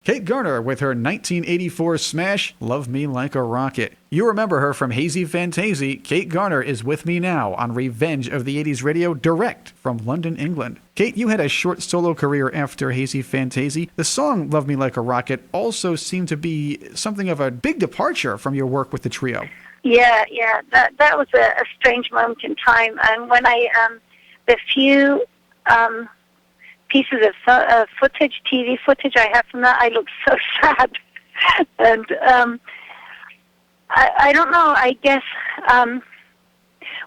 Kate Garner with her 1984 smash, Love Me Like a Rocket. You remember her from Hazy Fantasy. Kate Garner is with me now on Revenge of the 80s Radio, direct from London, England. Kate, you had a short solo career after Hazy Fantasy. The song Love Me Like a Rocket also seemed to be something of a big departure from your work with the trio. Yeah, that was a strange moment in time. And when the few pieces of footage, TV footage I have from that, I looked so sad. And I don't know, I guess,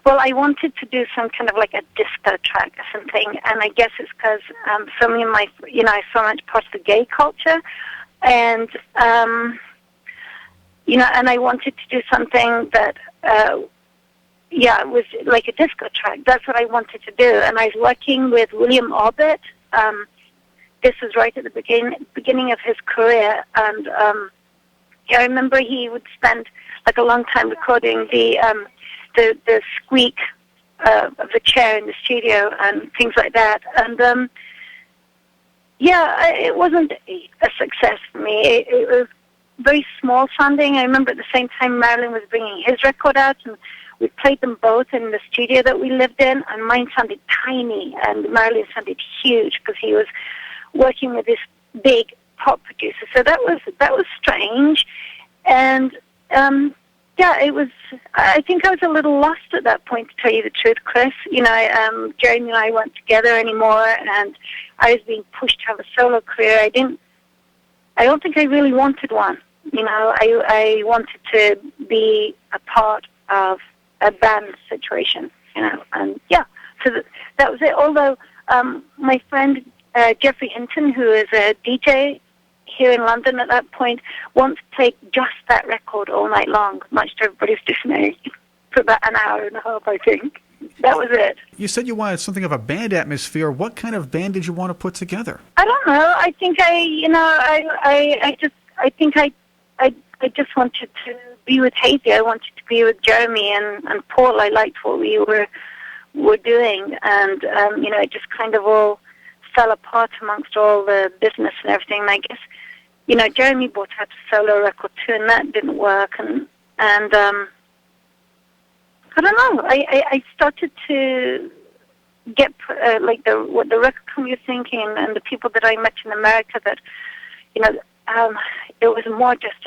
well, I wanted to do some kind of like a disco track or something, and I guess it's because so many of my, I so much part of the gay culture, and, and I wanted to do something that, it was like a disco track. That's what I wanted to do, and I was working with William Orbit. This was right at the beginning of his career, and I remember he would spend like a long time recording the squeak of the chair in the studio and things like that. And it wasn't a success for me. It was very small sounding. I remember at the same time Marilyn was bringing his record out, and we played them both in the studio that we lived in, and mine sounded tiny, and Marilyn sounded huge because he was working with this big pop producer. So that was strange, and it was. I think I was a little lost at that point, to tell you the truth, Chris. Jeremy and I weren't together anymore, and I was being pushed to have a solo career. I don't think I really wanted one. I wanted to be a part of a band situation, and so that was it. Although my friend Jeffrey Hinton, who is a DJ here in London at that point, once played just that record all night long, much to everybody's dismay, for about an hour and a half, I think. That was it. You said you wanted something of a band atmosphere. What kind of band did you want to put together? I don't know. I think I just wanted to be with Hazy. I wanted to be with Jeremy and Paul. I liked what we were doing, and it just kind of all fell apart amongst all the business and everything. And I guess Jeremy brought out a solo record too, and that didn't work. And I don't know. I started to get what the record company was thinking, and the people that I met in America, that it was more just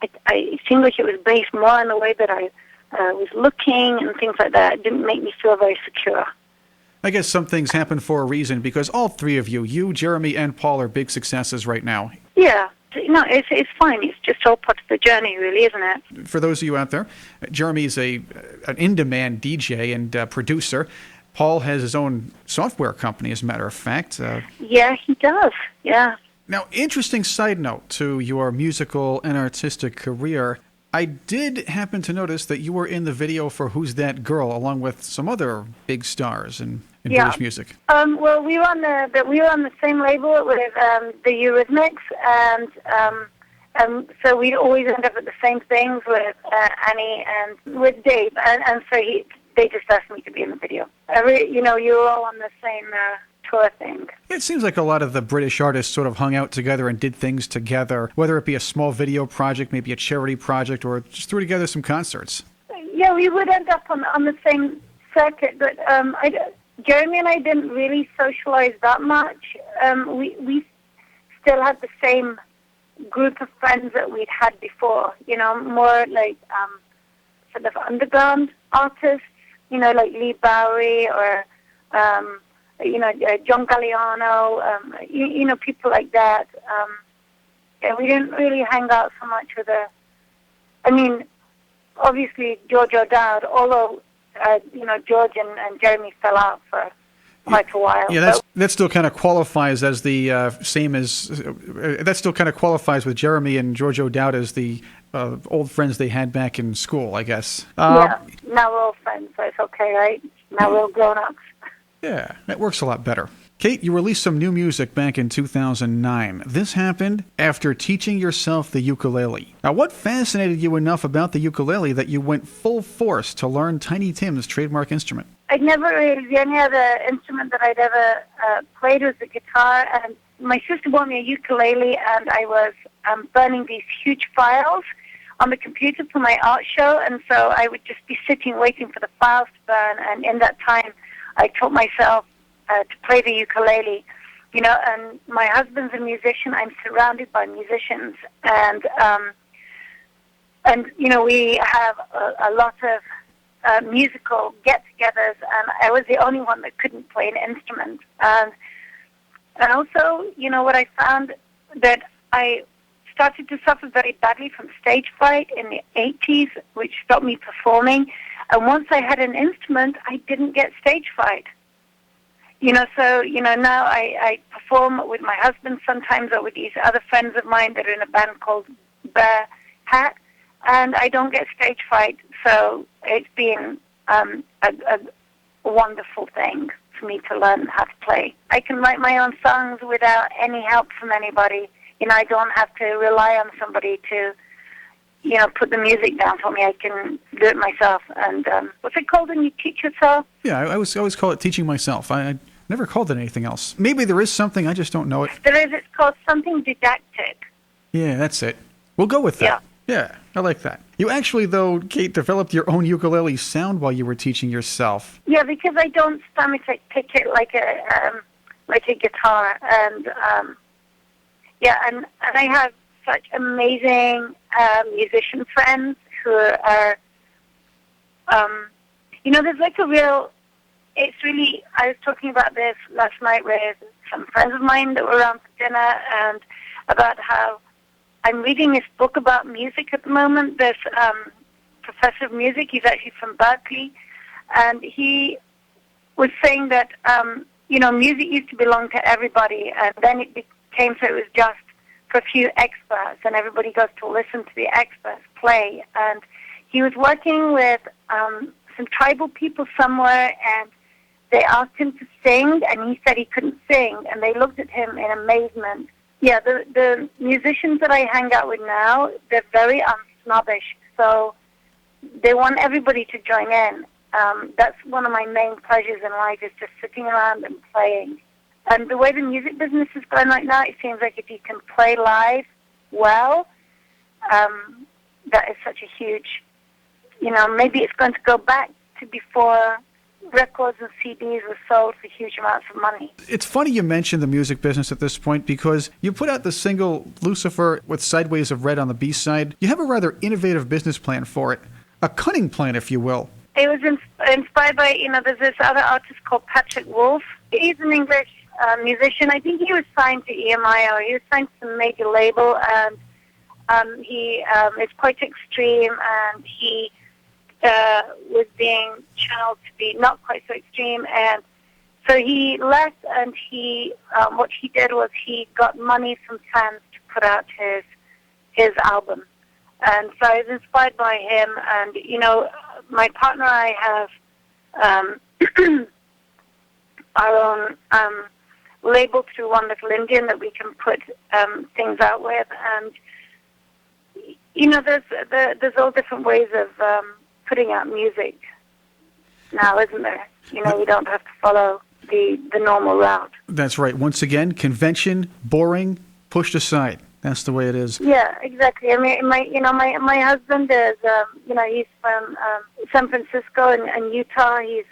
it seemed like it was based more on the way that I was looking and things like that. It didn't make me feel very secure. I guess some things happen for a reason, because all three of you, Jeremy, and Paul are big successes right now. Yeah. No, it's fine. It's just all part of the journey, really, isn't it? For those of you out there, Jeremy's an in-demand DJ and producer. Paul has his own software company, as a matter of fact. Yeah, he does. Yeah. Now, interesting side note to your musical and artistic career. I did happen to notice that you were in the video for Who's That Girl, along with some other big stars in British music. Well, we were on the same label with the Eurythmics, and so we'd always end up at the same things with Annie and with Dave, and so they just asked me to be in the video. You were all on the same tour thing. It seems like a lot of the British artists sort of hung out together and did things together, whether it be a small video project, maybe a charity project, or just threw together some concerts. Yeah, we would end up on the same circuit, but Jeremy and I didn't really socialize that much. We still had the same group of friends that we'd had before, more like sort of underground artists, like Lee Bowery or John Galliano, people like that. We didn't really hang out so much with obviously George O'Dowd, although, George and Jeremy fell out for quite a while. Yeah, that still kind of qualifies as the same as, that still kind of qualifies with Jeremy and George O'Dowd as the old friends they had back in school, I guess. Yeah, now we're all friends, so it's okay, right? Now we're all grown-ups. Yeah, that works a lot better. Kate, you released some new music back in 2009. This happened after teaching yourself the ukulele. Now, what fascinated you enough about the ukulele that you went full force to learn Tiny Tim's trademark instrument? The only other instrument that I'd ever played was the guitar, and my sister bought me a ukulele, and I was burning these huge files on the computer for my art show, and so I would just be sitting waiting for the files to burn, and in that time I taught myself to play the ukulele. You know, and my husband's a musician. I'm surrounded by musicians, and you know, we have a lot of musical get-togethers, and I was the only one that couldn't play an instrument. And also, you know, what I found, that I started to suffer very badly from stage fright in the 80s, which stopped me performing. And once I had an instrument, I didn't get stage fright. You know, so, you know, now I perform with my husband sometimes, or with these other friends of mine that are in a band called Bear Hat, and I don't get stage fright. So it's been a wonderful thing for me to learn how to play. I can write my own songs without any help from anybody. You know, I don't have to rely on somebody to, you know, put the music down for me. I can do it myself. And what's it called when you teach yourself? Yeah, I always call it teaching myself. I never called it anything else. Maybe there is something, I just don't know it. There is. It's called something didactic. Yeah, that's it. We'll go with that. Yeah, I like that. You actually, though, Kate, developed your own ukulele sound while you were teaching yourself. Yeah, because I don't pick it like a guitar, and yeah, and I have such amazing musician friends who are, you know, there's like a real. It's really. I was talking about this last night with some friends of mine that were around for dinner, and about how I'm reading this book about music at the moment. This professor of music, he's actually from Berkeley, and he was saying that, you know, music used to belong to everybody, and then it became so it was just for a few experts, and everybody goes to listen to the experts play. And he was working with some tribal people somewhere, and they asked him to sing, and he said he couldn't sing, and they looked at him in amazement. Yeah, the musicians that I hang out with now, they're very unsnobbish, so they want everybody to join in. That's one of my main pleasures in life, is just sitting around and playing. And the way the music business is going right now, it seems like if you can play live well, that is such a huge, you know, maybe it's going to go back to before records and CDs were sold for huge amounts of money. It's funny you mentioned the music business at this point, because you put out the single Lucifer with Sideways of Red on the B-side. You have a rather innovative business plan for it. A cunning plan, if you will. It was inspired by, you know, there's this other artist called Patrick Wolf. He's an English musician. I think he was signed to EMI, or he was signed to some major label, and he is quite extreme, and he was being channeled to be not quite so extreme, and so he left, and he what he did was he got money from fans to put out his album, and so I was inspired by him. And you know, my partner and I have our own label through One Little Indian that we can put things out with, and you know, there's all different ways of putting out music now, isn't there? You know, we don't have to follow the normal route. That's right. Once again, convention, boring, pushed aside. That's the way it is. Yeah, exactly. I mean, my husband is, you know, he's from San Francisco and Utah. He's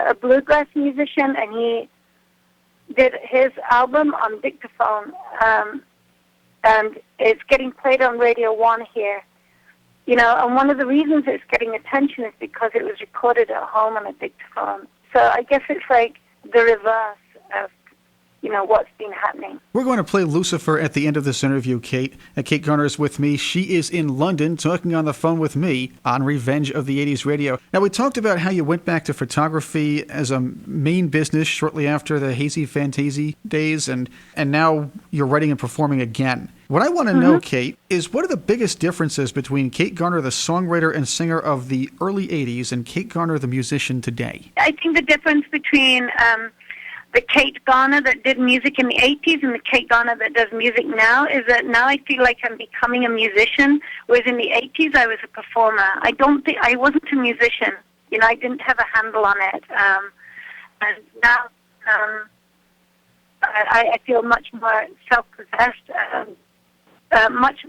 a bluegrass musician, and he did his album on dictaphone, and it's getting played on Radio 1 here. You know, and one of the reasons it's getting attention is because it was recorded at home on a dictaphone. So I guess it's like the reverse of, you know, what's been happening. We're going to play Lucifer at the end of this interview, Kate. Kate Garner is with me. She is in London talking on the phone with me on Revenge of the 80s Radio. Now, we talked about how you went back to photography as a main business shortly after the Hazy Fantasy days, and now you're writing and performing again. What I want to know, Kate, is what are the biggest differences between Kate Garner, the songwriter and singer of the early 80s, and Kate Garner, the musician today? I think the difference between the Kate Garner that did music in the 80s and the Kate Garner that does music now is that now I feel like I'm becoming a musician, whereas in the 80s I was a performer. I wasn't a musician. You know, I didn't have a handle on it. And now I feel much more self-possessed, much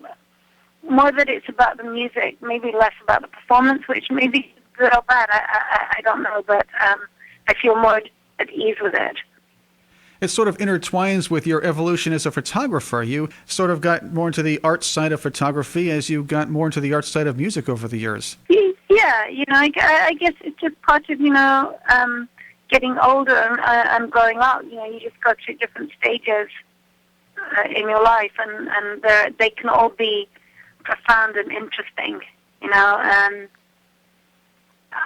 more that it's about the music, maybe less about the performance, which may be good or bad. I don't know, but I feel more at ease with it. It sort of intertwines with your evolution as a photographer. You sort of got more into the art side of photography as you got more into the art side of music over the years. Yeah, I guess it's just part of, getting older and growing up. You just go through different stages in your life, and they can all be profound and interesting,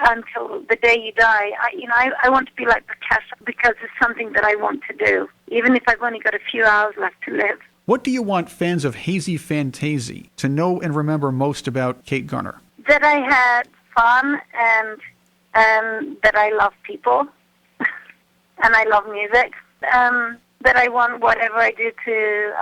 until the day you die. I want to be like Picasso because it's something that I want to do, even if I've only got a few hours left to live. What do you want fans of Hazy Fantasy to know and remember most about Kate Garner? That I had fun and that I love people and I love music. That I want whatever I do to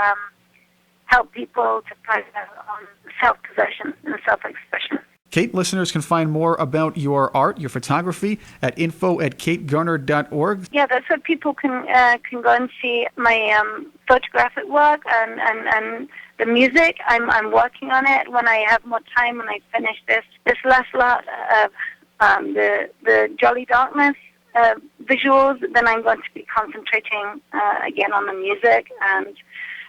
help people to practice on self-possession and self-expression. Kate, listeners can find more about your art, your photography, at info@kategarner.org. Yeah, that's where people can go and see my photographic work and the music. I'm working on it. When I have more time, when I finish this last lot of the Jolly Darkness visuals, then I'm going to be concentrating again on the music. And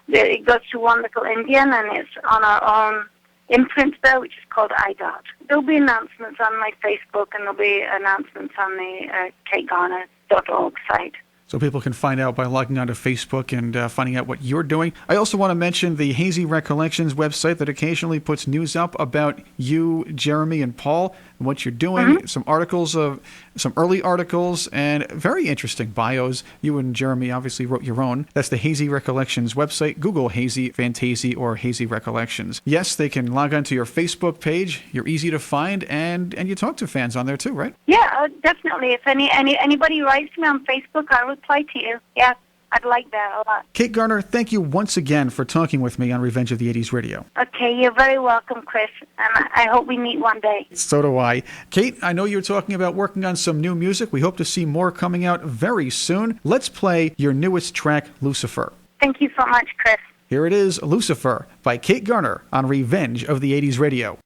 it goes to One Little Indian, and it's on our own imprint there, which is called iDot. There'll be announcements on my Facebook, and there'll be announcements on the kategarner.org site. So people can find out by logging onto Facebook and finding out what you're doing. I also want to mention the Hazy Recollections website that occasionally puts news up about you, Jeremy, and Paul, and what you're doing. Mm-hmm. Some articles, some early articles, and very interesting bios. You and Jeremy obviously wrote your own. That's the Hazy Recollections website. Google Hazy Fantasy or Hazy Recollections. Yes, they can log onto your Facebook page. You're easy to find, and you talk to fans on there too, right? Yeah, definitely. If anybody writes to me on Facebook, I will reply to you. Yeah, I'd like that a lot. Kate Garner, thank you once again for talking with me on Revenge of the 80s Radio. Okay, you're very welcome, Chris, and I hope we meet one day. So do I. Kate, I know you're talking about working on some new music. We hope to see more coming out very soon. Let's play your newest track, Lucifer. Thank you so much, Chris. Here it is, Lucifer, by Kate Garner on Revenge of the 80s Radio.